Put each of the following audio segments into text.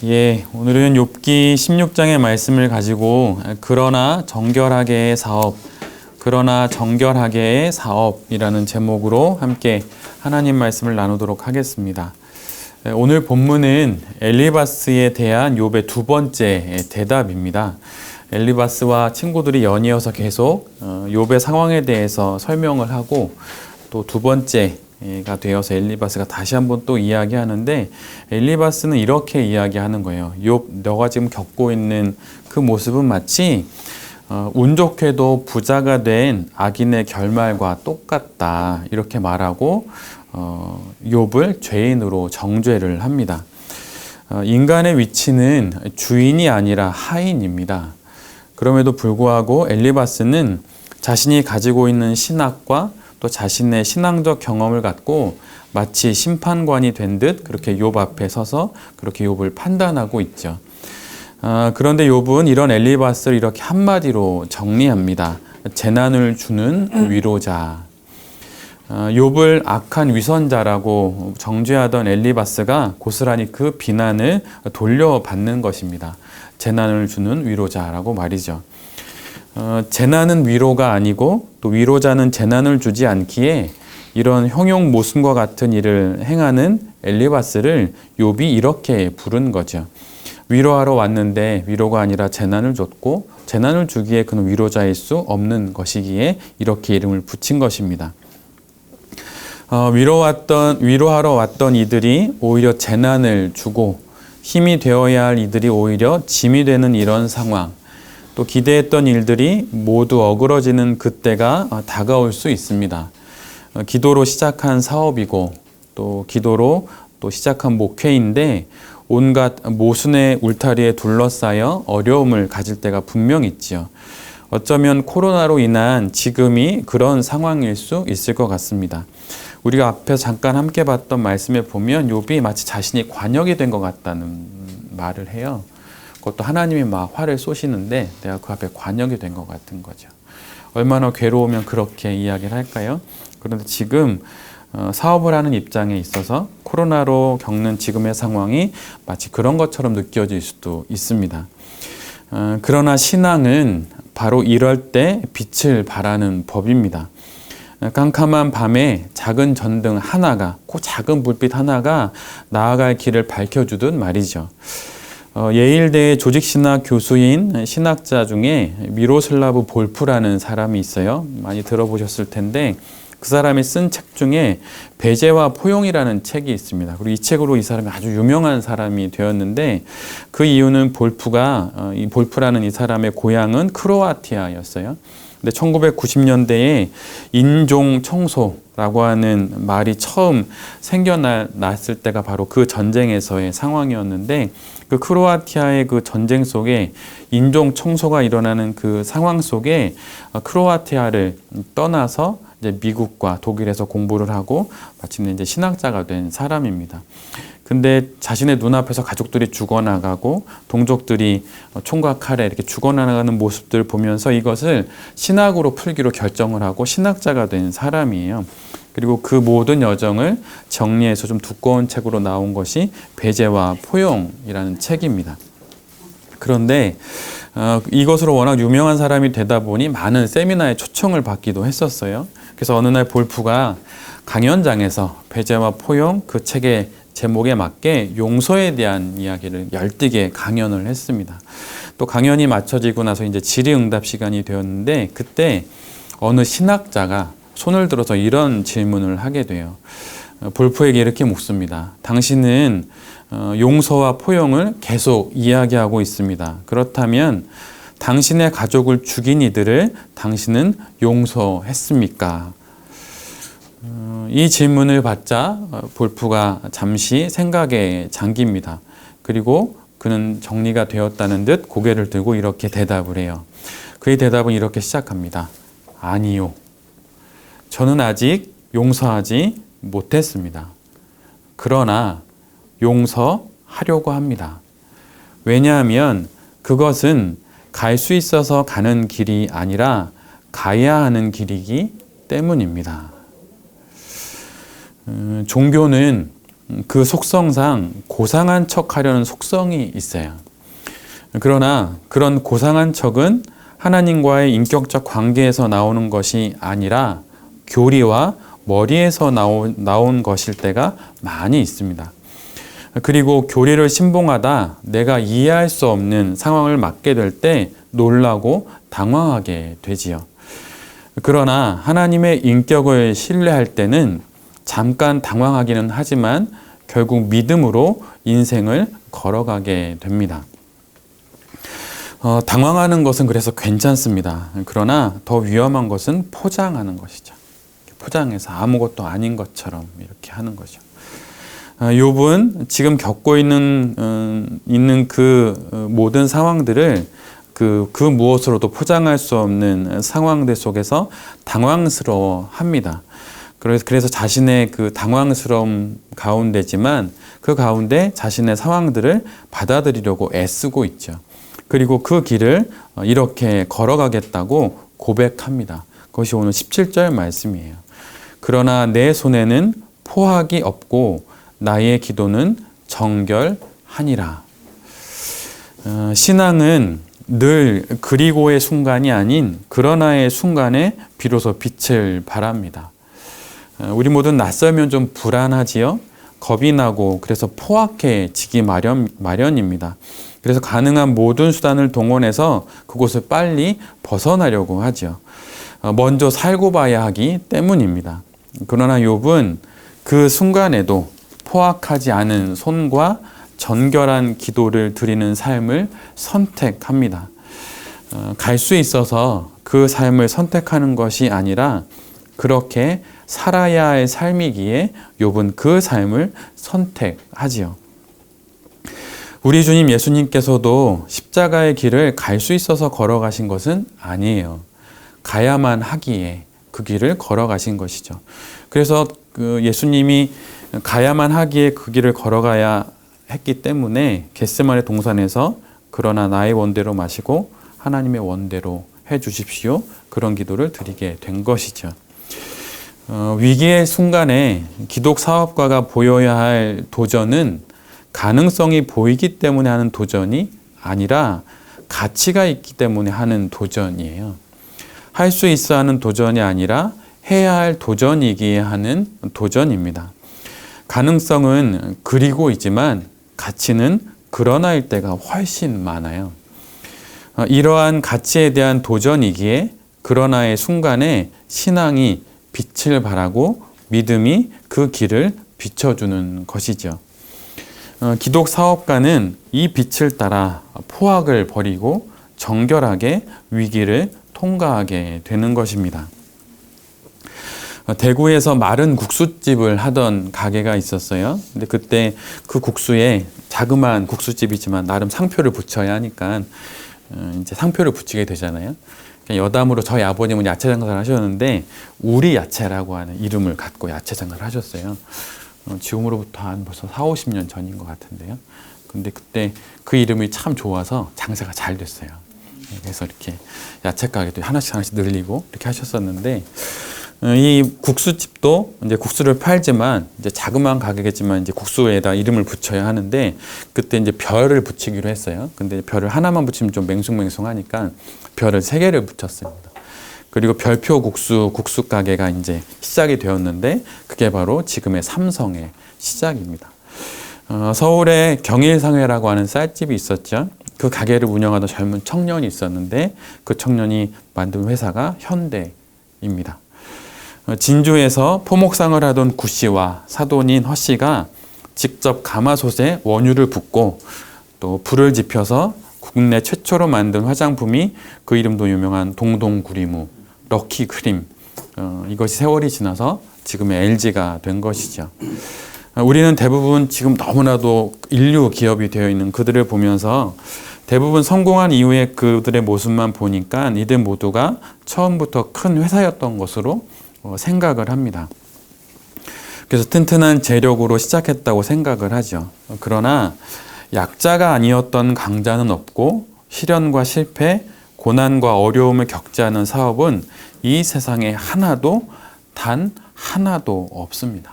오늘은 욥기 16장의 말씀을 가지고 그러나 정결하게의 사업이라는 제목으로 함께 하나님 말씀을 나누도록 하겠습니다. 오늘 본문은 엘리바스에 대한 욥의 두 번째 대답입니다. 엘리바스와 친구들이 연이어서 계속 욥의 상황에 대해서 설명을 하고 또 두 번째가 되어서 엘리바스가 다시 한번 또 이야기하는데, 엘리바스는 이렇게 이야기하는 거예요. 욥, 너가 지금 겪고 있는 그 모습은 마치 운 좋게도 부자가 된 악인의 결말과 똑같다, 이렇게 말하고 욥을 죄인으로 정죄를 합니다. 인간의 위치는 주인이 아니라 하인입니다. 그럼에도 불구하고 엘리바스는 자신이 가지고 있는 신학과 또 자신의 신앙적 경험을 갖고 마치 심판관이 된 듯 그렇게 욥 앞에 서서 그렇게 욥을 판단하고 있죠. 그런데 욥은 이런 엘리바스를 이렇게 한마디로 정리합니다. 재난을 주는 위로자. 욥을 악한 위선자라고 정죄하던 엘리바스가 고스란히 그 비난을 돌려받는 것입니다. 재난을 주는 위로자라고 말이죠. 재난은 위로가 아니고 또 위로자는 재난을 주지 않기에 이런 형용 모순과 같은 일을 행하는 엘리바스를 욥이 이렇게 부른 거죠. 위로하러 왔는데 위로가 아니라 재난을 줬고, 재난을 주기에 그는 위로자일 수 없는 것이기에 이렇게 이름을 붙인 것입니다. 위로하러 왔던 이들이 오히려 재난을 주고, 힘이 되어야 할 이들이 오히려 짐이 되는 이런 상황, 또 기대했던 일들이 모두 어그러지는 그때가 다가올 수 있습니다. 기도로 시작한 사업이고 또 기도로 또 시작한 목회인데 온갖 모순의 울타리에 둘러싸여 어려움을 가질 때가 분명 있지요. 어쩌면 코로나로 인한 지금이 그런 상황일 수 있을 것 같습니다. 우리가 앞에서 잠깐 함께 봤던 말씀에 보면 욥이 마치 자신이 관역이 된 것 같다는 말을 해요. 그것도 하나님이 막 화를 쏘시는데 내가 그 앞에 관역이 된 것 같은 거죠. 얼마나 괴로우면 그렇게 이야기를 할까요? 그런데 지금 사업을 하는 입장에 있어서 코로나로 겪는 지금의 상황이 마치 그런 것처럼 느껴질 수도 있습니다. 그러나 신앙은 바로 이럴 때 빛을 발하는 법입니다. 깜깜한 밤에 작은 전등 하나가, 그 작은 불빛 하나가 나아갈 길을 밝혀주듯 말이죠. 예일대의 조직신학 교수인 신학자 중에 미로슬라브 볼프라는 사람이 있어요. 많이 들어보셨을 텐데 그 사람이 쓴 책 중에 배제와 포용이라는 책이 있습니다. 그리고 이 책으로 이 사람이 아주 유명한 사람이 되었는데, 그 이유는 볼프라는 이 사람의 고향은 크로아티아였어요. 근데 1990년대에 인종 청소라고 하는 말이 처음 생겨났을 때가 바로 그 전쟁에서의 상황이었는데, 그 크로아티아의 그 전쟁 속에 인종 청소가 일어나는 그 상황 속에 크로아티아를 떠나서 이제 미국과 독일에서 공부를 하고 마침내 이제 신학자가 된 사람입니다. 근데 자신의 눈앞에서 가족들이 죽어나가고 동족들이 총과 칼에 이렇게 죽어나가는 모습들을 보면서 이것을 신학으로 풀기로 결정을 하고 신학자가 된 사람이에요. 그리고 그 모든 여정을 정리해서 좀 두꺼운 책으로 나온 것이 배제와 포용이라는 책입니다. 그런데 이것으로 워낙 유명한 사람이 되다 보니 많은 세미나에 초청을 받기도 했었어요. 그래서 어느 날 볼프가 강연장에서 배제와 포용, 그 책의 제목에 맞게 용서에 대한 이야기를 열띠게 강연을 했습니다. 또 강연이 마쳐지고 나서 이제 질의응답 시간이 되었는데, 그때 어느 신학자가 손을 들어서 이런 질문을 하게 돼요. 볼프에게 이렇게 묻습니다. 당신은 용서와 포용을 계속 이야기하고 있습니다. 그렇다면 당신의 가족을 죽인 이들을 당신은 용서했습니까? 이 질문을 받자 볼프가 잠시 생각에 잠깁니다. 그리고 그는 정리가 되었다는 듯 고개를 들고 이렇게 대답을 해요. 그의 대답은 이렇게 시작합니다. 아니요. 저는 아직 용서하지 못했습니다. 그러나 용서하려고 합니다. 왜냐하면 그것은 갈 수 있어서 가는 길이 아니라 가야 하는 길이기 때문입니다. 종교는 그 속성상 고상한 척 하려는 속성이 있어요. 그러나 그런 고상한 척은 하나님과의 인격적 관계에서 나오는 것이 아니라 교리와 머리에서 나온 것일 때가 많이 있습니다. 그리고 교리를 신봉하다 내가 이해할 수 없는 상황을 맞게 될 때 놀라고 당황하게 되지요. 그러나 하나님의 인격을 신뢰할 때는 잠깐 당황하기는 하지만 결국 믿음으로 인생을 걸어가게 됩니다. 당황하는 것은 그래서 괜찮습니다. 그러나 더 위험한 것은 포장하는 것이죠. 포장해서 아무것도 아닌 것처럼 이렇게 하는 거죠. 욥은 지금 겪고 있는 그 모든 상황들을 그 무엇으로도 포장할 수 없는 상황들 속에서 당황스러워합니다. 그래서 자신의 그 당황스러움 가운데지만 그 가운데 자신의 상황들을 받아들이려고 애쓰고 있죠. 그리고 그 길을 이렇게 걸어가겠다고 고백합니다. 그것이 오늘 17절 말씀이에요. 그러나 내 손에는 포악이 없고 나의 기도는 정결하니라. 신앙은 늘 그리고의 순간이 아닌 그러나의 순간에 비로소 빛을 발합니다. 우리 모두 낯설면 좀 불안하지요? 겁이 나고 그래서 포악해지기 마련입니다. 그래서 가능한 모든 수단을 동원해서 그곳을 빨리 벗어나려고 하죠. 먼저 살고 봐야 하기 때문입니다. 그러나 욥은 그 순간에도 포악하지 않은 손과 정결한 기도를 드리는 삶을 선택합니다. 갈 수 있어서 그 삶을 선택하는 것이 아니라 그렇게 살아야 할 삶이기에 욥은 그 삶을 선택하지요. 우리 주님 예수님께서도 십자가의 길을 갈 수 있어서 걸어가신 것은 아니에요. 가야만 하기에 그 길을 걸어가신 것이죠. 그래서 그 예수님이 가야만 하기에 그 길을 걸어가야 했기 때문에 겟세마네 동산에서 그러나 나의 원대로 마시고 하나님의 원대로 해 주십시오. 그런 기도를 드리게 된 것이죠. 위기의 순간에 기독 사업가가 보여야 할 도전은 가능성이 보이기 때문에 하는 도전이 아니라 가치가 있기 때문에 하는 도전이에요. 할 수 있어 하는 도전이 아니라 해야 할 도전이기에 하는 도전입니다. 가능성은 그리고이지만 가치는 그러나일 때가 훨씬 많아요. 이러한 가치에 대한 도전이기에 그러나의 순간에 신앙이 빛을 발하고 믿음이 그 길을 비춰주는 것이죠. 기독 사업가는 이 빛을 따라 포악을 버리고 정결하게 위기를 통과하게 되는 것입니다. 대구에서 마른 국수집을 하던 가게가 있었어요. 근데 그때 그 국수에 자그마한 국수집이지만 나름 상표를 붙여야 하니까 이제 상표를 붙이게 되잖아요. 여담으로 저희 아버님은 야채 장사를 하셨는데 우리 야채라고 하는 이름을 갖고 야채 장사를 하셨어요. 지금으로부터 한 벌써 40-50년 전인 것 같은데요. 근데 그때 그 이름이 참 좋아서 장사가 잘 됐어요. 그래서 이렇게 야채 가게도 하나씩 늘리고 이렇게 하셨었는데 이 국수집도 이제 국수를 팔지만 이제 자그마한 가게겠지만 이제 국수에다 이름을 붙여야 하는데 그때 이제 별을 붙이기로 했어요. 근데 별을 하나만 붙이면 좀 맹숭맹숭하니까 별을 3개를 붙였습니다. 그리고 별표 국수 가게가 이제 시작이 되었는데 그게 바로 지금의 삼성의 시작입니다. 서울에 경일상회라고 하는 쌀집이 있었죠. 그 가게를 운영하던 젊은 청년이 있었는데 그 청년이 만든 회사가 현대입니다. 진주에서 포목상을 하던 구 씨와 사돈인 허 씨가 직접 가마솥에 원유를 붓고 또 불을 지펴서 국내 최초로 만든 화장품이 그 이름도 유명한 동동구리무, 럭키크림, 이것이 세월이 지나서 지금의 LG가 된 것이죠. 우리는 대부분 지금 너무나도 인류 기업이 되어 있는 그들을 보면서 대부분 성공한 이후에 그들의 모습만 보니까 이들 모두가 처음부터 큰 회사였던 것으로 생각을 합니다. 그래서 튼튼한 재력으로 시작했다고 생각을 하죠. 그러나 약자가 아니었던 강자는 없고 시련과 실패, 고난과 어려움을 겪지 않은 사업은 이 세상에 단 하나도 없습니다.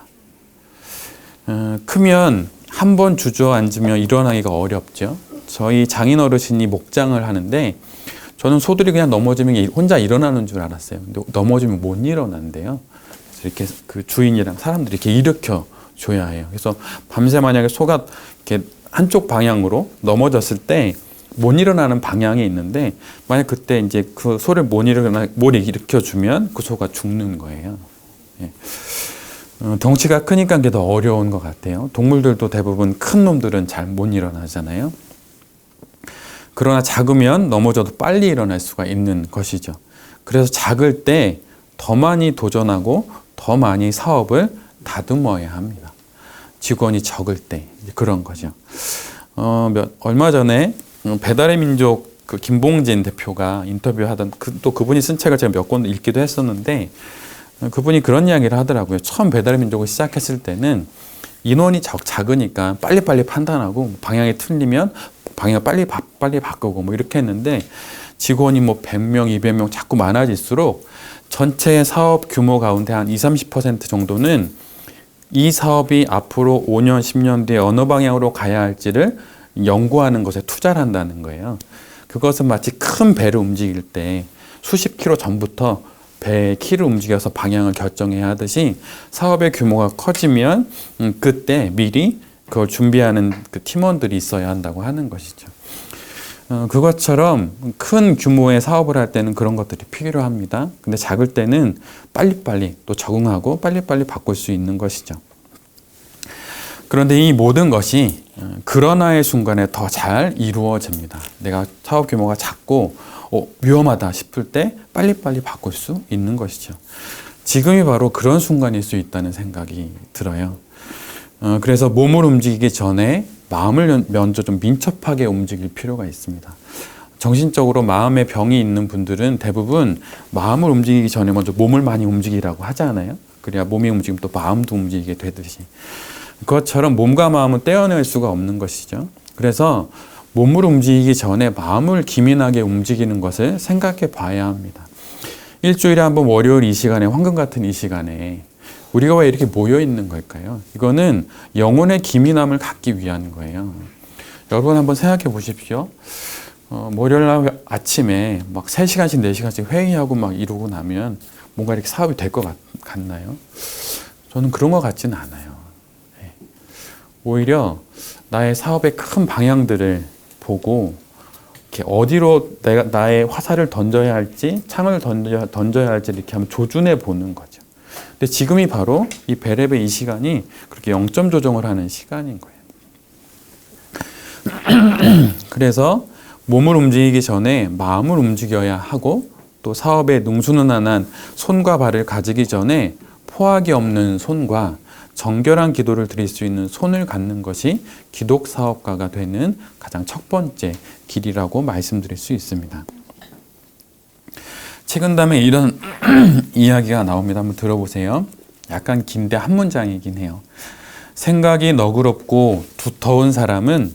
크면 한 번 주저앉으면 일어나기가 어렵죠. 저희 장인 어르신이 목장을 하는데 저는 소들이 그냥 넘어지면 혼자 일어나는 줄 알았어요. 근데 넘어지면 못 일어난대요. 그래서 이렇게 그 주인이랑 사람들이 이렇게 일으켜 줘야 해요. 그래서 밤새 만약에 소가 이렇게 한쪽 방향으로 넘어졌을 때 못 일어나는 방향이 있는데 만약 그때 이제 그 소를 못 일으켜 주면 그 소가 죽는 거예요. 예. 덩치가 크니까 그게 더 어려운 것 같아요. 동물들도 대부분 큰 놈들은 잘 못 일어나잖아요. 그러나 작으면 넘어져도 빨리 일어날 수가 있는 것이죠. 그래서 작을 때 더 많이 도전하고 더 많이 사업을 다듬어야 합니다. 직원이 적을 때 그런 거죠. 얼마 전에 배달의 민족 그 김봉진 대표가 인터뷰하던 또 그분이 쓴 책을 제가 몇 권 읽기도 했었는데 그분이 그런 이야기를 하더라고요. 처음 배달의 민족을 시작했을 때는 인원이 작으니까 빨리빨리 판단하고 방향이 틀리면 방향 빨리 바꾸고 뭐 이렇게 했는데 직원이 뭐 100명, 200명 자꾸 많아질수록 전체 사업 규모 가운데 한 20, 30% 정도는 이 사업이 앞으로 5년, 10년 뒤에 어느 방향으로 가야 할지를 연구하는 것에 투자를 한다는 거예요. 그것은 마치 큰 배를 움직일 때 수십 킬로 전부터 배의 키를 움직여서 방향을 결정해야 하듯이 사업의 규모가 커지면 그때 미리 그걸 준비하는 그 팀원들이 있어야 한다고 하는 것이죠. 그것처럼 큰 규모의 사업을 할 때는 그런 것들이 필요합니다. 근데 작을 때는 빨리빨리 또 적응하고 빨리빨리 바꿀 수 있는 것이죠. 그런데 이 모든 것이 그러나의 순간에 더 잘 이루어집니다. 내가 사업 규모가 작고 위험하다 싶을 때 빨리빨리 바꿀 수 있는 것이죠. 지금이 바로 그런 순간일 수 있다는 생각이 들어요. 그래서 몸을 움직이기 전에 마음을 먼저 좀 민첩하게 움직일 필요가 있습니다. 정신적으로 마음에 병이 있는 분들은 대부분 마음을 움직이기 전에 먼저 몸을 많이 움직이라고 하잖아요. 그래야 몸이 움직이면 또 마음도 움직이게 되듯이. 그것처럼 몸과 마음은 떼어낼 수가 없는 것이죠. 그래서 몸을 움직이기 전에 마음을 기민하게 움직이는 것을 생각해 봐야 합니다. 일주일에 한 번 월요일 이 시간에 황금 같은 이 시간에 우리가 왜 이렇게 모여 있는 걸까요? 이거는 영혼의 기민함을 갖기 위한 거예요. 여러분 한번 생각해 보십시오. 월요일 날 아침에 막 3시간씩 4시간씩 회의하고 막 이러고 나면 뭔가 이렇게 사업이 될 것 같나요? 저는 그런 것 같지는 않아요. 오히려 나의 사업의 큰 방향들을 보고 이렇게 어디로 나의 화살을 던져야 할지 창을 던져야 할지 이렇게 한번 조준해 보는 거죠. 근데 지금이 바로 이 베레베 이 시간이 그렇게 0점 조정을 하는 시간인 거예요. 그래서 몸을 움직이기 전에 마음을 움직여야 하고 또 사업에 능수능란한 손과 발을 가지기 전에 포악이 없는 손과 정결한 기도를 드릴 수 있는 손을 갖는 것이 기독 사업가가 되는 가장 첫 번째 길이라고 말씀드릴 수 있습니다. 책은담에 이런 이야기가 나옵니다. 한번 들어보세요. 약간 긴데 한 문장이긴 해요. 생각이 너그럽고 두터운 사람은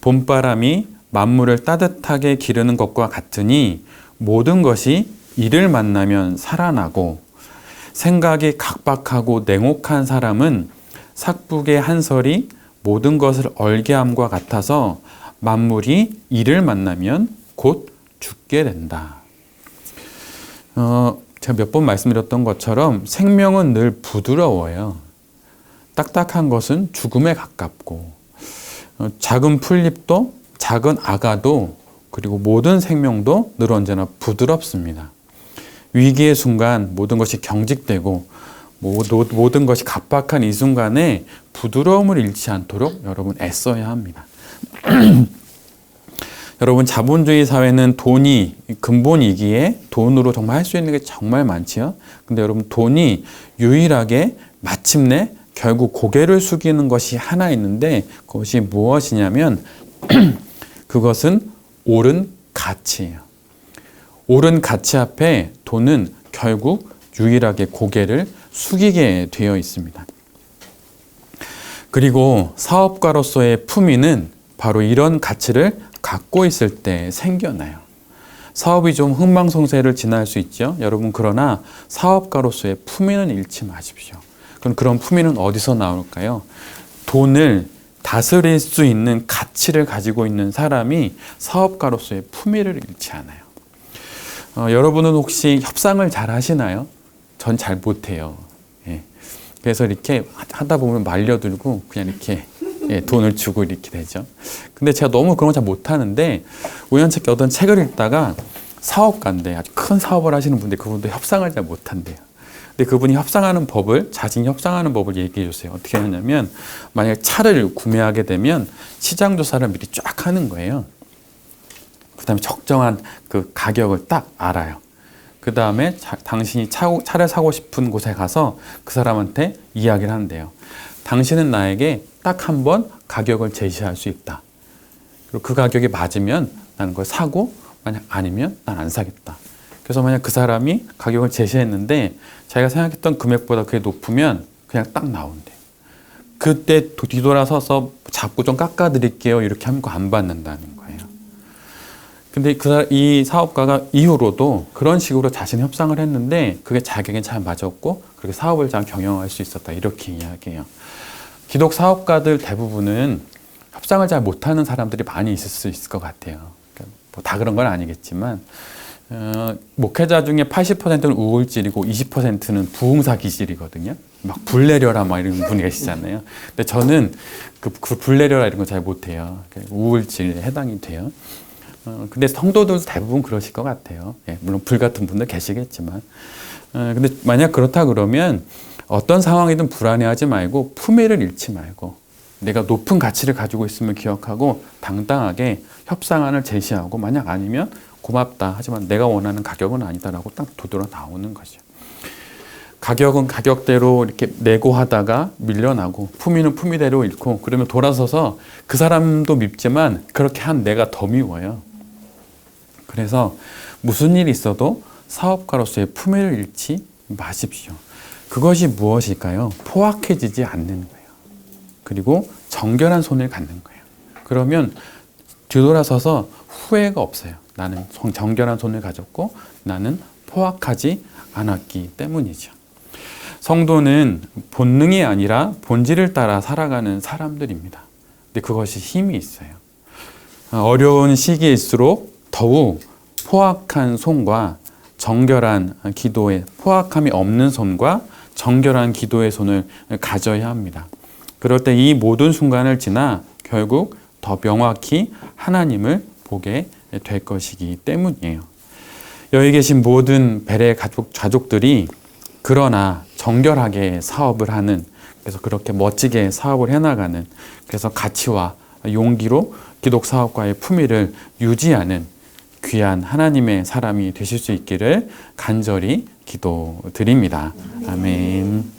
봄바람이 만물을 따뜻하게 기르는 것과 같으니 모든 것이 이를 만나면 살아나고 생각이 각박하고 냉혹한 사람은 삭북의 한설이 모든 것을 얼게함과 같아서 만물이 이를 만나면 곧 죽게 된다. 제가 몇 번 말씀드렸던 것처럼 생명은 늘 부드러워요. 딱딱한 것은 죽음에 가깝고 작은 풀잎도 작은 아가도 그리고 모든 생명도 늘 언제나 부드럽습니다. 위기의 순간 모든 것이 경직되고 모든 것이 각박한 이 순간에 부드러움을 잃지 않도록 여러분 애써야 합니다. 여러분 자본주의 사회는 돈이 근본이기에 돈으로 정말 할 수 있는 게 정말 많지요. 근데 여러분 돈이 유일하게 마침내 결국 고개를 숙이는 것이 하나 있는데 그것이 무엇이냐면 그것은 옳은 가치예요. 옳은 가치 앞에 돈은 결국 유일하게 고개를 숙이게 되어 있습니다. 그리고 사업가로서의 품위는 바로 이런 가치를 갖고 있을 때 생겨나요. 사업이 좀 흥망성쇠를 지날 수 있죠. 여러분 그러나 사업가로서의 품위는 잃지 마십시오. 그럼 그런 품위는 어디서 나올까요? 돈을 다스릴 수 있는 가치를 가지고 있는 사람이 사업가로서의 품위를 잃지 않아요. 여러분은 혹시 협상을 잘 하시나요? 전 잘 못해요. 예. 그래서 이렇게 하다 보면 말려들고 그냥 이렇게 돈을 주고 이렇게 되죠. 근데 제가 너무 그런 거 잘 못하는데 우연찮게 어떤 책을 읽다가 사업가인데 아주 큰 사업을 하시는 분인데 그분도 협상을 잘 못한대요. 근데 그분이 협상하는 법을, 자신이 협상하는 법을 얘기해 주세요. 어떻게 하냐면 만약에 차를 구매하게 되면 시장 조사를 미리 쫙 하는 거예요. 그 다음에 적정한 그 가격을 딱 알아요. 그 다음에 당신이 차를 사고 싶은 곳에 가서 그 사람한테 이야기를 한대요. 당신은 나에게 딱 한 번 가격을 제시할 수 있다. 그리고 그 가격이 맞으면 나는 그걸 사고, 만약 아니면 난 안 사겠다. 그래서 만약 그 사람이 가격을 제시했는데 자기가 생각했던 금액보다 그게 높으면 그냥 딱 나온대요. 그때 뒤돌아서서 자꾸 좀 깎아드릴게요. 이렇게 하면 안 받는다는 거예요. 근데 이 사업가가 이후로도 그런 식으로 자신 협상을 했는데 그게 자기에게 잘 맞았고 그렇게 사업을 잘 경영할 수 있었다. 이렇게 이야기해요. 기독 사업가들 대부분은 협상을 잘 못하는 사람들이 많이 있을 수 있을 것 같아요. 그러니까 뭐 다 그런 건 아니겠지만 목회자 중에 80%는 우울질이고 20%는 부흥사 기질이거든요. 막 불내려라 막 이런 분이 계시잖아요. 근데 저는 그 불내려라 이런 거 잘 못해요. 우울질에 해당이 돼요. 근데 성도들도 대부분 그러실 것 같아요. 예, 물론 불같은 분도 계시겠지만. 근데 만약 그렇다 그러면 어떤 상황이든 불안해하지 말고 품위를 잃지 말고 내가 높은 가치를 가지고 있음을 기억하고 당당하게 협상안을 제시하고 만약 아니면 고맙다. 하지만 내가 원하는 가격은 아니다라고 딱 도드러 나오는 거죠. 가격은 가격대로 이렇게 내고하다가 밀려나고 품위는 품위대로 잃고 그러면 돌아서서 그 사람도 밉지만 그렇게 한 내가 더 미워요. 그래서 무슨 일이 있어도 사업가로서의 품위를 잃지 마십시오. 그것이 무엇일까요? 포악해지지 않는 거예요. 그리고 정결한 손을 갖는 거예요. 그러면 뒤돌아서서 후회가 없어요. 나는 정결한 손을 가졌고 나는 포악하지 않았기 때문이죠. 성도는 본능이 아니라 본질을 따라 살아가는 사람들입니다. 근데 그것이 힘이 있어요. 어려운 시기일수록 더욱 포악한 손과 정결한 기도의 포악함이 없는 손과 정결한 기도의 손을 가져야 합니다. 그럴 때 이 모든 순간을 지나 결국 더 명확히 하나님을 보게 될 것이기 때문이에요. 여기 계신 모든 벨의 가족들이 그러나 정결하게 사업을 하는, 그래서 그렇게 멋지게 사업을 해나가는, 그래서 가치와 용기로 기독 사업가의 품위를 유지하는 귀한 하나님의 사람이 되실 수 있기를 간절히 기도드립니다. 아멘.